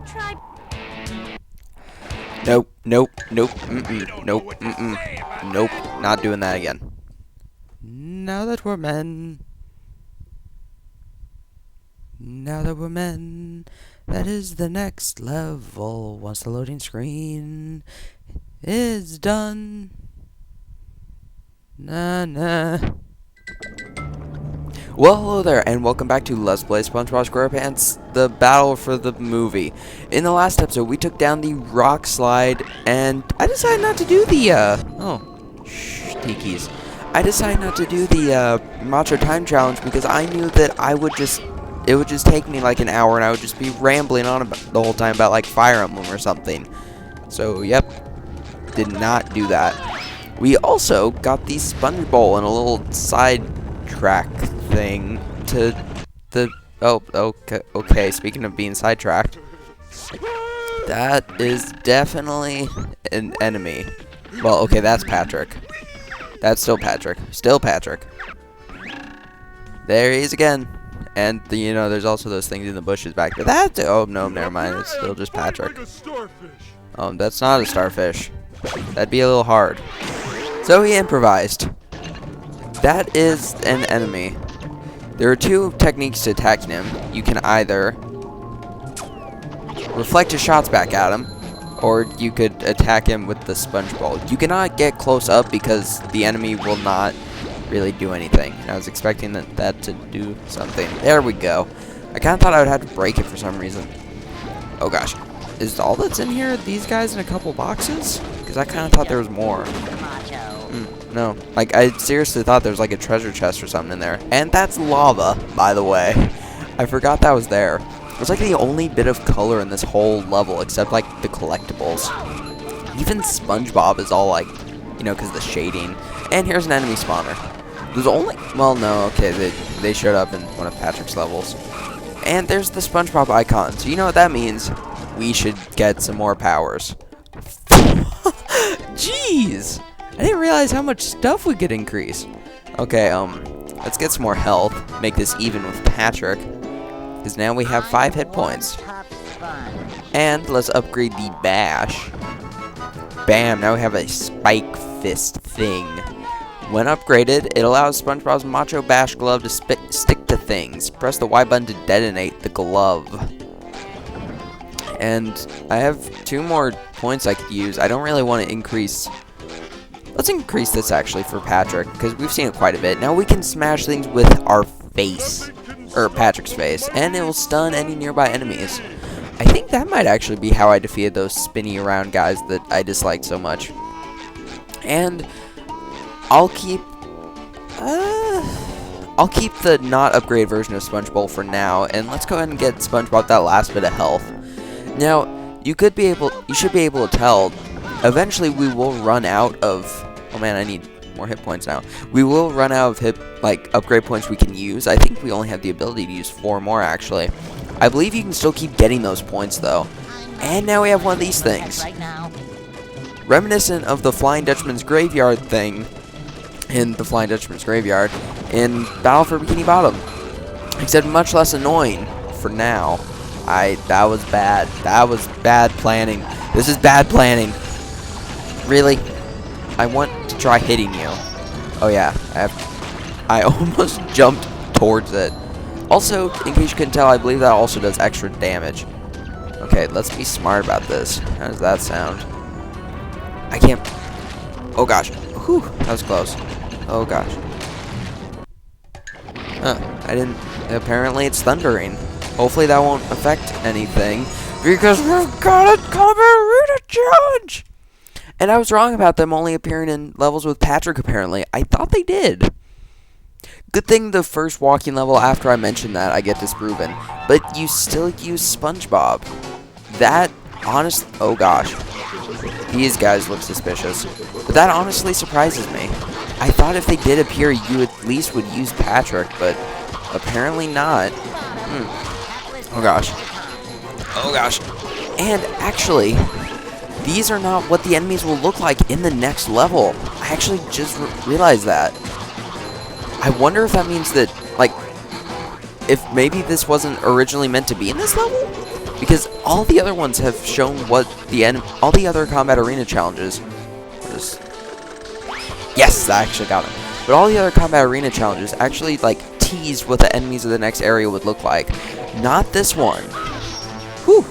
Try. Nope, nope, nope, nope, nope, not doing that again. Now that we're men, that is the next level. Once the loading screen is done. Nah. Well, hello there, and welcome back to Let's Play Spongebob Squarepants, the battle for the movie. In the last episode, we took down the rock slide, and I decided not to do the, Tiki's. I decided not to do the, Macho Time Challenge because I knew that it would just take me like an hour, and I would just be rambling on about the whole time about, like, Fire Emblem or something. So, yep, did not do that. We also got the sponge bowl in a little side track thing to the okay, speaking of being sidetracked, that is definitely an enemy. Well, okay, that's Patrick. That's still Patrick. There he is again. And there's also those things in the bushes back there. Oh no, never mind, it's still just Patrick. That's not a starfish. That'd be a little hard. So he improvised. That is an enemy. There are two techniques to attacking him. You can either reflect his shots back at him, or you could attack him with the sponge bowl. You cannot get close up because the enemy will not really do anything. And I was expecting that to do something. There we go. I kind of thought I would have to break it for some reason. Oh gosh. Is all that's in here these guys in a couple boxes? Because I kind of thought there was more. No, like, I seriously thought there was like a treasure chest or something in there. And that's lava, by the way. I forgot that was there. It was like the only bit of color in this whole level, except like the collectibles. Even SpongeBob is all like, because of the shading. And here's an enemy spawner. There's only, well, no, okay, they showed up in one of Patrick's levels. And there's the SpongeBob icon. So you know what that means? We should get some more powers. Jeez! I didn't realize how much stuff we could increase. Okay, let's get some more health. Make this even with Patrick. Because now we have 5 hit points. And let's upgrade the bash. Bam, now we have a spike fist thing. When upgraded, it allows SpongeBob's Macho Bash glove to stick to things. Press the Y button to detonate the glove. And I have 2 more points I could use. I don't really want to increase. Let's increase this actually for Patrick, because we've seen it quite a bit. Now we can smash things with our face, or Patrick's face, and it will stun any nearby enemies. I think that might actually be how I defeated those spinny around guys that I disliked so much. And I'll keep the not upgraded version of SpongeBob for now, and let's go ahead and get SpongeBob that last bit of health. Now, you should be able to tell. Eventually, we will run out of. Oh man, I need more hit points now. We will run out of upgrade points we can use. I think we only have the ability to use 4 more actually. I believe you can still keep getting those points though. And now we have one of these things. Reminiscent of the Flying Dutchman's Graveyard thing in the Flying Dutchman's Graveyard in Battle for Bikini Bottom. Except much less annoying for now. That was bad. That was bad planning. This is bad planning. Really? I want to try hitting you. Oh yeah, I almost jumped towards it. Also, in case you couldn't tell, I believe that also does extra damage. Okay, let's be smart about this. How does that sound? I can't. Oh gosh. Whew, that was close. Oh gosh. Huh, I didn't. Apparently it's thundering. Hopefully that won't affect anything, because we've got a Combat Arena Challenge! And I was wrong about them only appearing in levels with Patrick, apparently. I thought they did. Good thing the first walking level after I mentioned that I get disproven. But you still use SpongeBob. That, honestly, oh gosh. These guys look suspicious. But that honestly surprises me. I thought if they did appear, you at least would use Patrick, but apparently not. Oh gosh. Oh gosh. And actually, these are not what the enemies will look like in the next level. I actually just realized that. I wonder if that means that, like, if maybe this wasn't originally meant to be in this level? Because all the other ones have shown what all the other combat arena challenges. Yes, that actually got him. But all the other combat arena challenges actually like teased what the enemies of the next area would look like. Not this one. Whew.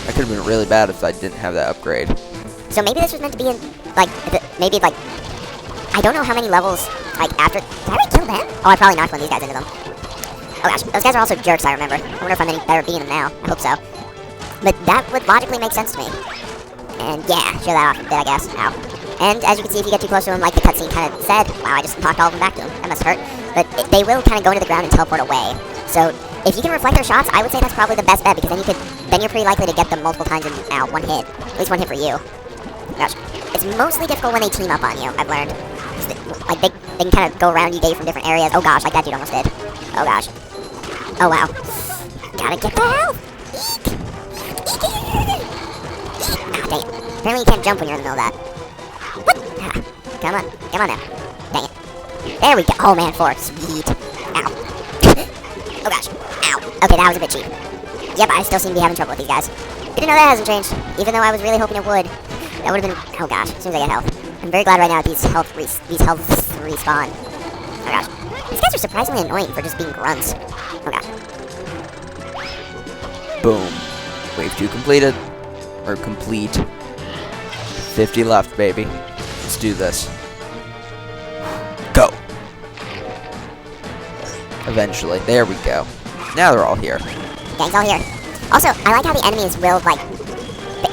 That could have been really bad if I didn't have that upgrade. So maybe this was meant to be in, like, maybe, like, I don't know how many levels, like, after... Did I already kill them? Oh, I probably knocked one of these guys into them. Oh, gosh. Those guys are also jerks, I remember. I wonder if I'm any better at beating them now. I hope so. But that would logically make sense to me. And, yeah, show that off a bit, I guess. Ow. And, as you can see, if you get too close to them, like the cutscene kind of said, wow, I just knocked all of them back to them. That must hurt. But they will kind of go into the ground and teleport away. So, if you can reflect their shots, I would say that's probably the best bet, because then you're pretty likely to get them multiple times in, one hit. At least one hit for you. Gosh. It's mostly difficult when they team up on you, I've learned. Like, they can kind of go around you from different areas. Oh gosh, like that dude almost did. Oh gosh. Oh wow. Gotta get the health! Ah, dang it. Apparently you can't jump when you're in the middle of that. What? Ah, come on. Come on now. Dang it. There we go. Oh man, 4. Sweet. Ow. Oh gosh. Ow. Okay, that was a bit cheap. Yep, I still seem to be having trouble with these guys. Didn't know that hasn't changed, even though I was really hoping it would. That would have been... Oh gosh, as soon as I get health. I'm very glad right now that these health respawn. Oh gosh. These guys are surprisingly annoying for just being grunts. Oh gosh. Boom. Wave 2 completed. Or complete. 50 left, baby. Let's do this. Go. Eventually. There we go. Now they're all here. Gang's all here. Also, I like how the enemies will, like,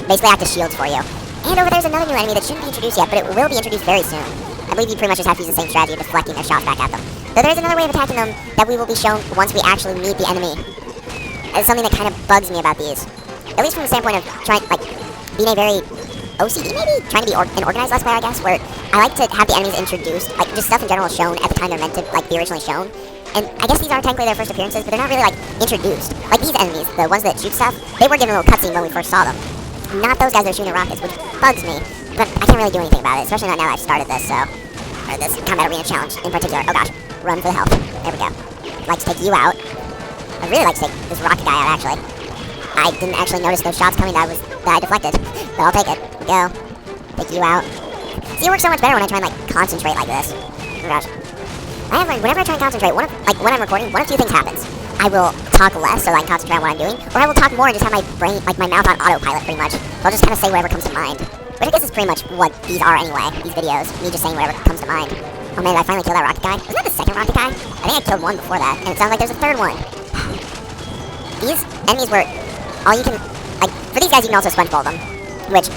basically act as shields for you. And over there's another new enemy that shouldn't be introduced yet, but it will be introduced very soon. I believe you pretty much just have to use the same strategy of deflecting their shots back at them. Though there's another way of attacking them that we will be shown once we actually meet the enemy. It's something that kind of bugs me about these. At least from the standpoint of trying, like, being a very OCD maybe? Trying to be an organized Let's Player, I guess, where I like to have the enemies introduced, like, just stuff in general shown at the time they're meant to, like, be originally shown. And I guess these aren't technically their first appearances, but they're not really, like, introduced. Like, these enemies, the ones that shoot stuff, they were given a little cutscene when we first saw them. Not those guys that are shooting rockets, which bugs me. But I can't really do anything about it, especially not now that I've started this, so... Or this combat arena challenge in particular. Oh gosh. Run for the health. There we go. I'd like to take you out. I'd really like to take this rocket guy out, actually. I didn't actually notice those shots coming that I deflected. But I'll take it. Go. Take you out. See, it works so much better when I try and, like, concentrate like this. Oh gosh. I have learned, whenever I try and concentrate, when I'm recording, one of two things happens. I will talk less so that I can concentrate on what I'm doing, or I will talk more and just have my brain, like my mouth on autopilot pretty much. So I'll just kind of say whatever comes to mind. Which I guess is pretty much what these are anyway, these videos. Me just saying whatever comes to mind. Oh man, did I finally kill that rocket guy? Wasn't that the second rocket guy? I think I killed one before that, and it sounds like there's a third one. These enemies were all you can, like, for these guys you can also Spongebob them, which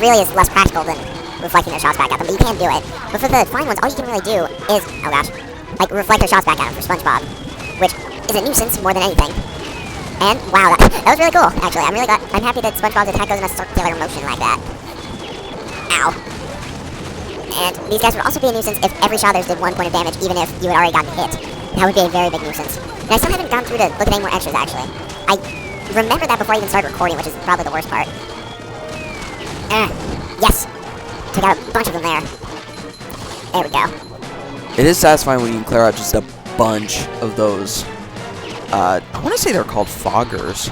really is less practical than reflecting their shots back at them, but you can do it. But for the flying ones, all you can really do is, oh gosh, like reflect their shots back at them for Spongebob, which is a nuisance more than anything. And wow, that was really cool, actually. I'm happy that Spongebob's attack goes in a circular motion like that. Ow. And these guys would also be a nuisance if every shot theirs did 1 point of damage, even if you had already gotten hit. That would be a very big nuisance. And I still haven't gone through to look at any more extras, actually. I remembered that before I even started recording, which is probably the worst part. Yes! Took out a bunch of them there. There we go. It is satisfying when you can clear out just a bunch of those. I want to say they're called foggers.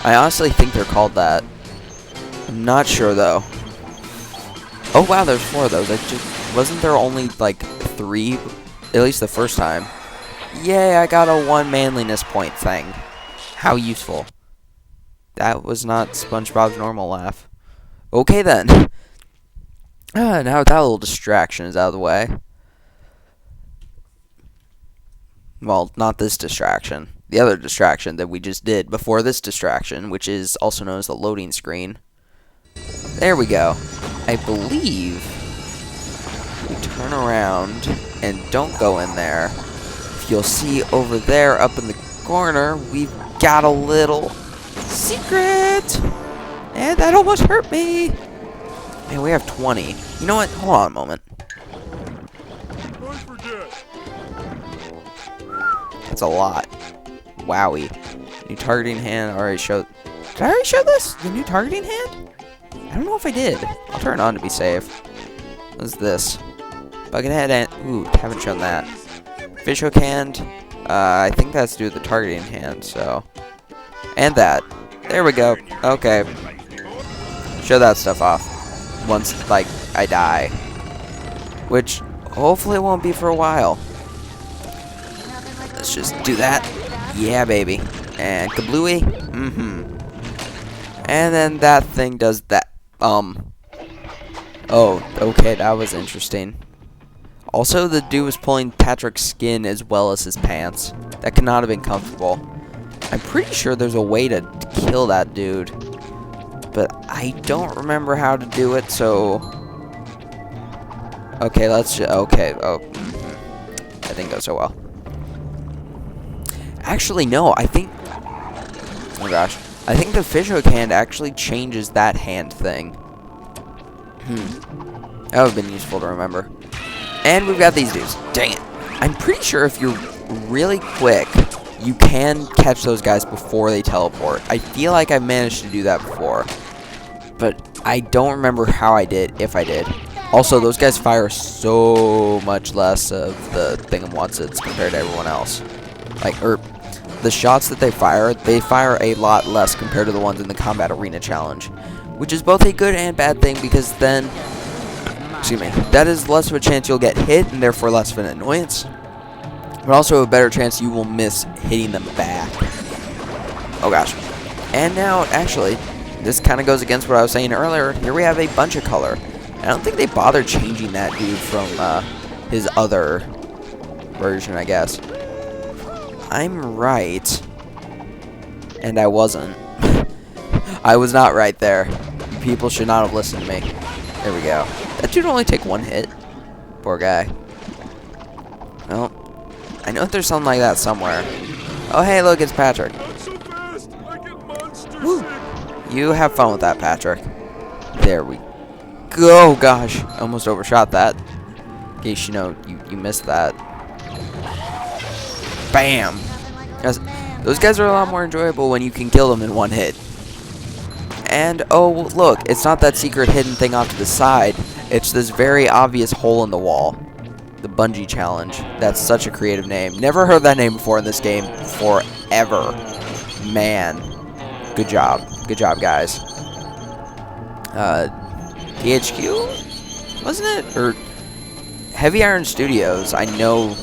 I honestly think they're called that. I'm not sure though. Oh wow, there's 4 of those. Wasn't there only like 3, at least the first time? Yay, I got a 1 manliness point thing. How useful. That was not SpongeBob's normal laugh. Okay then. Now that little distraction is out of the way. Well, not this distraction. The other distraction that we just did before this distraction, which is also known as the loading screen. There we go. I believe we turn around and don't go in there. If you'll see over there up in the corner, we've got a little secret. And that almost hurt me. Man, we have 20. You know what? Hold on a moment. That's a lot. Wowie. New targeting hand already showed. Did I already show this? The new targeting hand? I don't know if I did. I'll turn it on to be safe. What's this? Buckethead and... Ooh, haven't shown that. Fish hook hand. I think that's to do with the targeting hand, so. And that. There we go. Okay. Show that stuff off. Once, like, I die. Which, hopefully won't be for a while. Let's just do that. Yeah, baby. And kablooey. And then that thing does that. Oh, okay, that was interesting. Also, the dude was pulling Patrick's skin as well as his pants. That could not have been comfortable. I'm pretty sure there's a way to kill that dude. But I don't remember how to do it, so... Okay, let's just... Okay, oh. That didn't go so well. Actually, no, I think... Oh my gosh. I think the fishhook hand actually changes that hand thing. That would have been useful to remember. And we've got these dudes. Dang it. I'm pretty sure if you're really quick, you can catch those guys before they teleport. I feel like I managed to do that before. But I don't remember how I did, if I did. Also, those guys fire so much less of the thingamawatsits compared to everyone else. Like, the shots that they fire a lot less compared to the ones in the Combat Arena Challenge. Which is both a good and bad thing, because then, excuse me, that is less of a chance you'll get hit, and therefore less of an annoyance. But also a better chance you will miss hitting them back. Oh gosh. And now, actually, this kind of goes against what I was saying earlier. Here we have a bunch of color. I don't think they bothered changing that dude from his other version, I guess. I'm right. And I wasn't. I was not right there. You people should not have listened to me. There we go. That dude only take one hit. Poor guy. Well, I know there's something like that somewhere. Oh, hey, look, it's Patrick. Woo. You have fun with that, Patrick. There we go. Gosh, I almost overshot that. In case you know, you missed that. Bam. Those guys are a lot more enjoyable when you can kill them in one hit. And, oh, look, it's not that secret hidden thing off to the side. It's this very obvious hole in the wall. The Bungee Challenge. That's such a creative name. Never heard that name before in this game forever. Man. Good job. Good job, guys. THQ? Wasn't it? Or Heavy Iron Studios, I know,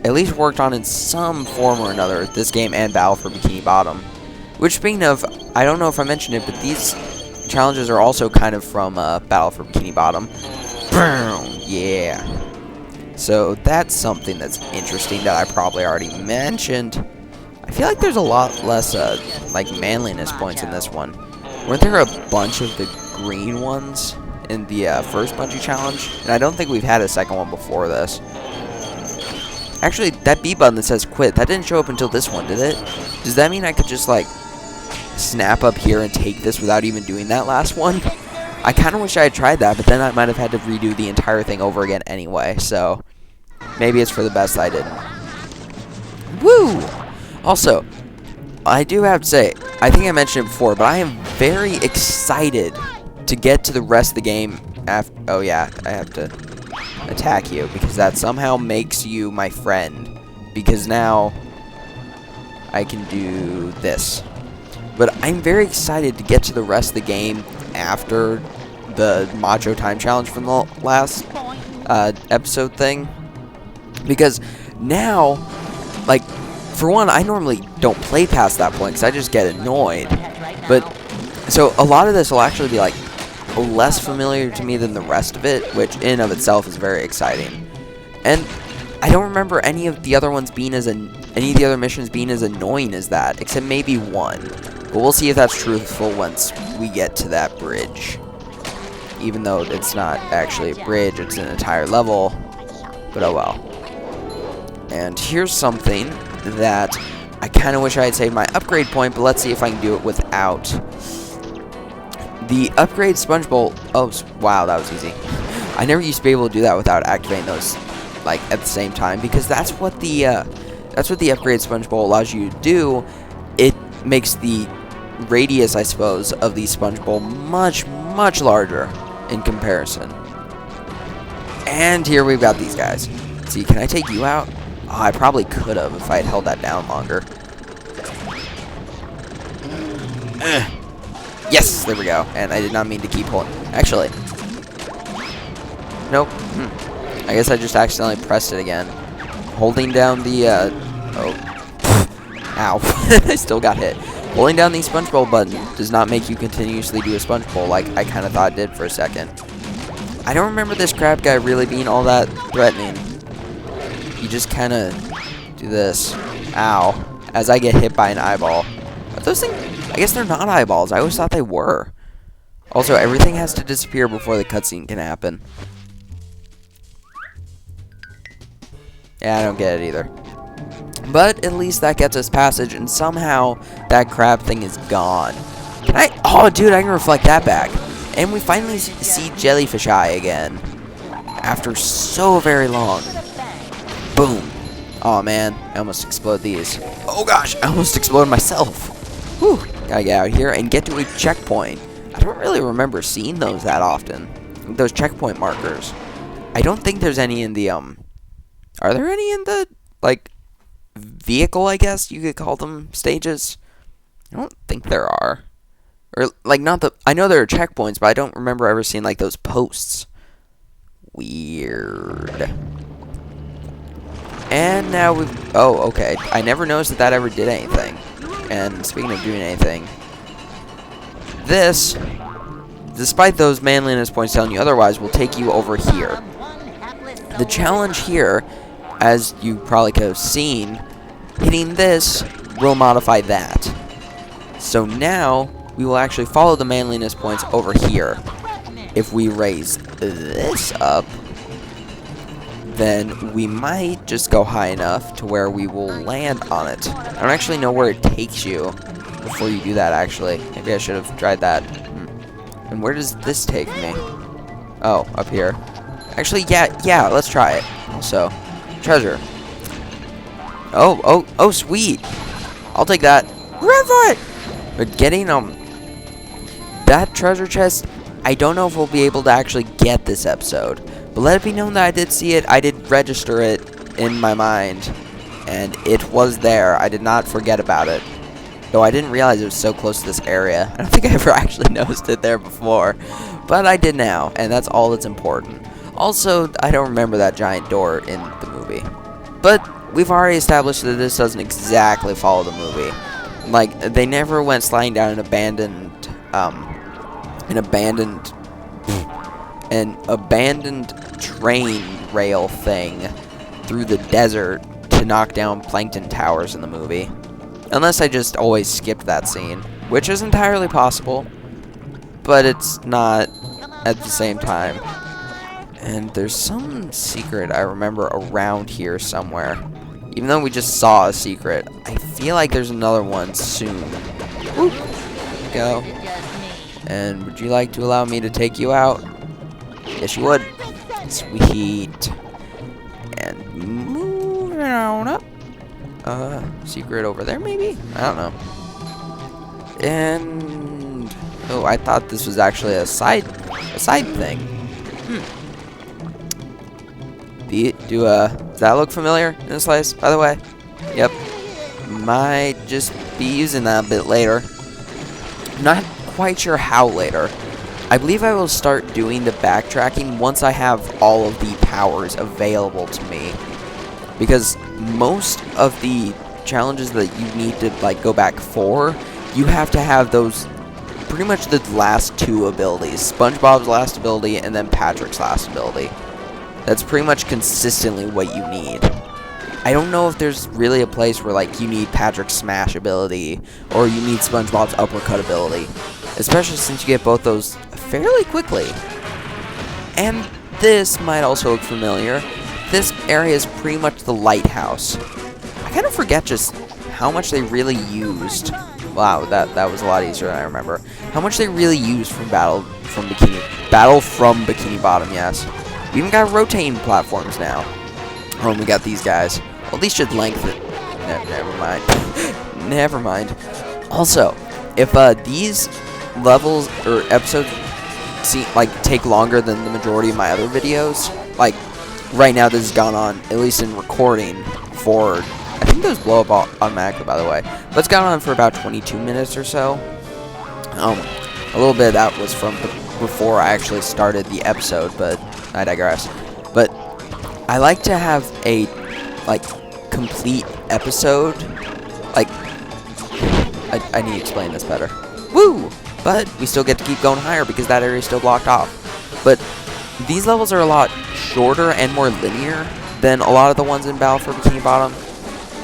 at least worked on in some form or another this game and Battle for Bikini Bottom. Which, speaking of, I don't know if I mentioned it, but these challenges are also kind of from Battle for Bikini Bottom. Boom! Yeah. So that's something that's interesting that I probably already mentioned. I feel like there's a lot less, like, manliness points in this one. Weren't there a bunch of the green ones in the first Bungee Challenge? And I don't think we've had a second one before this. Actually, that B button that says quit, that didn't show up until this one, did it? Does that mean I could just, like, snap up here and take this without even doing that last one? I kind of wish I had tried that, but then I might have had to redo the entire thing over again anyway, so maybe it's for the best I didn't. Woo! Also, I do have to say, I think I mentioned it before, but I am very excited to get to the rest of the game after. Oh yeah, I have to attack you, because that somehow makes you my friend, because now I can do this. But I'm very excited to get to the rest of the game after the Macho Time Challenge from the last episode thing, because now, like, for one, I normally don't play past that point because I just get annoyed. But so a lot of this will actually be like less familiar to me than the rest of it, which in and of itself is very exciting. And I don't remember any of the other ones being any of the other missions being as annoying as that, except maybe one. But we'll see if that's truthful once we get to that bridge. Even though it's not actually a bridge, it's an entire level. But oh well. And here's something that I kind of wish I had saved my upgrade point, but let's see if I can do it without. The upgrade Spongebob. Oh, wow, that was easy. I never used to be able to do that without activating those, like, at the same time, because that's what the upgrade Spongebob allows you to do. It makes the radius, I suppose, of the Spongebob much, much larger in comparison. And here we've got these guys. See, can I take you out? Oh, I probably could have if I had held that down longer. Yes, there we go. And I did not mean to keep holding. Actually, nope. I guess I just accidentally pressed it again. Holding down the, ow. I still got hit. Holding down the sponge bowl button does not make you continuously do a sponge bowl like I kind of thought it did for a second. I don't remember this crab guy really being all that threatening. You just kind of do this. Ow. As I get hit by an eyeball. Are those things? I guess they're not eyeballs. I always thought they were. Also, everything has to disappear before the cutscene can happen. Yeah, I don't get it either. But at least that gets us passage, and somehow that crab thing is gone. Can I? Oh, dude, I can reflect that back. And we finally see Jellyfish Eye again. After so very long. Boom. Oh, man. I almost exploded these. Oh, gosh. I almost exploded myself. Whew. Gotta get out of here and get to a checkpoint. I don't really remember seeing those that often. Those checkpoint markers. I don't think there's any in the, Are there any in the, like, vehicle, I guess you could call them, stages? I don't think there are. Or, like, not the... I know there are checkpoints, but I don't remember ever seeing, like, those posts. Weird. And now we've... Oh, okay. I never noticed that that ever did anything. And speaking of doing anything... This, despite those manliness points telling you otherwise, will take you over here. The challenge here, as you probably could have seen, hitting this will modify that. So now, we will actually follow the manliness points over here. If we raise this up, then we might just go high enough to where we will land on it. I don't actually know where it takes you before you do that, actually. Maybe I should have tried that. And where does this take me? Oh, up here. Actually, yeah, let's try it. Also, treasure. Oh, sweet. I'll take that. Run for it! But getting, that treasure chest, I don't know if we'll be able to actually get this episode. But let it be known that I did see it. I did register it in my mind. And it was there. I did not forget about it. Though I didn't realize it was so close to this area. I don't think I ever actually noticed it there before. But I did now. And that's all that's important. Also, I don't remember that giant door in the movie. But we've already established that this doesn't exactly follow the movie. Like, they never went sliding down an abandoned train rail thing through the desert to knock down plankton towers in the movie. Unless I just always skipped that scene, which is entirely possible, but it's not at the same time. And there's some secret I remember around here somewhere. Even though we just saw a secret, I feel like there's another one soon. Woo. Go. And would you like to allow me to take you out? Yes, you would. Sweet. And moving on up. Secret over there, maybe? I don't know. And... oh, I thought this was actually a side thing. Does that look familiar in this place, by the way? Yep. Might just be using that a bit later. Not quite sure how later. I believe I will start doing the backtracking once I have all of the powers available to me. Because most of the challenges that you need to, like, go back for, you have to have those, pretty much the last two abilities. SpongeBob's last ability and then Patrick's last ability. That's pretty much consistently what you need. I don't know if there's really a place where, like, you need Patrick's smash ability or you need SpongeBob's uppercut ability. Especially since you get both those fairly quickly. And this might also look familiar. This area is pretty much the lighthouse. I kind of forget just how much they really used. Wow, that was a lot easier than I remember. How much they really used from Battle from Bikini Bottom, yes. We even got rotating platforms now. Oh, and we got these guys. Well, these should lengthen. Never mind. Never mind. Also, if these levels or episodes take longer than the majority of my other videos, like right now this has gone on, at least in recording, for, I think those blow up automatically, by the way, but it's gone on for about 22 minutes or so. A little bit of that was from before I actually started the episode, but I digress. But I like to have a, like, complete episode, like, I need to explain this better. Woo! But we still get to keep going higher because that area is still blocked off. But these levels are a lot shorter and more linear than a lot of the ones in Battle for Bikini Bottom.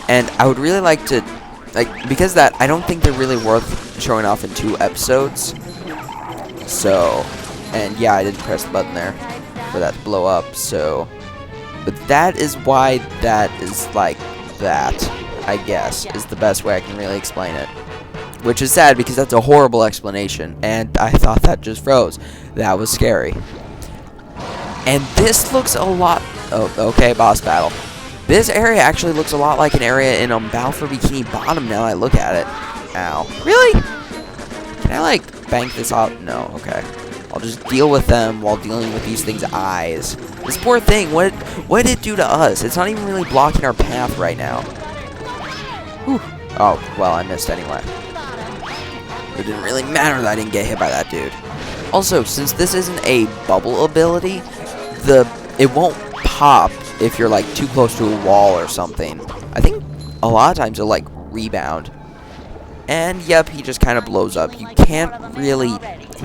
And I would really like to, like, because that, I don't think they're really worth showing off in 2 episodes. So, and yeah, I didn't press the button there for that to blow up, so. But that is why that is like that, I guess, is the best way I can really explain it. Which is sad because that's a horrible explanation, and I thought that just froze. That was scary. And this looks a lot... Oh, okay, boss battle. This area actually looks a lot like an area in Battle for Bikini Bottom now I look at it. Ow. Really? Can I, like, bank this off? No, okay. I'll just deal with them while dealing with these things' eyes. This poor thing, what did it do to us? It's not even really blocking our path right now. Whew. Oh, well, I missed anyway. It didn't really matter that I didn't get hit by that dude. Also, since this isn't a bubble ability, it won't pop if you're like too close to a wall or something. I think a lot of times it'll like rebound. And yep, he just kind of blows up. You can't really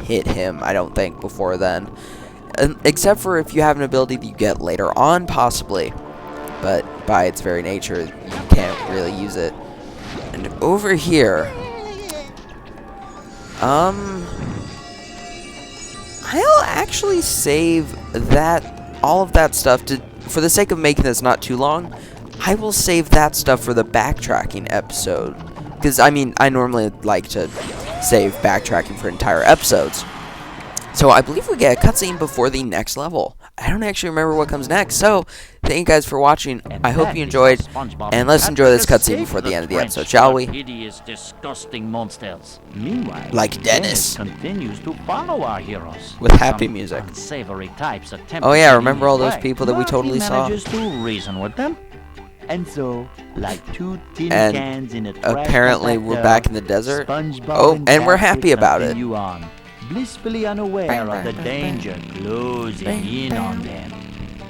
hit him, I don't think, before then. Except for if you have an ability that you get later on, possibly. But by its very nature, you can't really use it. And over here... I'll actually save all of that stuff for the sake of making this not too long. I will save that stuff for the backtracking episode. Because, I mean, I normally like to save backtracking for entire episodes. So, I believe we get a cutscene before the next level. I don't actually remember what comes next. So, thank you guys for watching. I hope you enjoyed. And let's enjoy this cutscene before the end of the episode, shall we? Hideous, disgusting monsters. Meanwhile, Like Dennis. continues to follow our heroes. With happy music. Unsavory types Oh yeah, remember all those people that we totally saw? Manages to reason with them. And so, like 2 tin And cans in a trash apparently we're compactor, back in the desert. SpongeBob Oh, and we're happy Patrick about it. continue on, blissfully unaware of the danger closing in on them.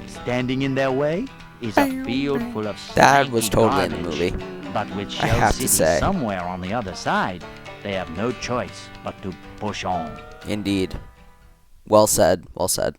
Standing in their way is a field full of That was stinky totally in the garbage. movie. But with I Shell have to City say. somewhere on the other side, they have no choice but to push on. Indeed. Well said, well said.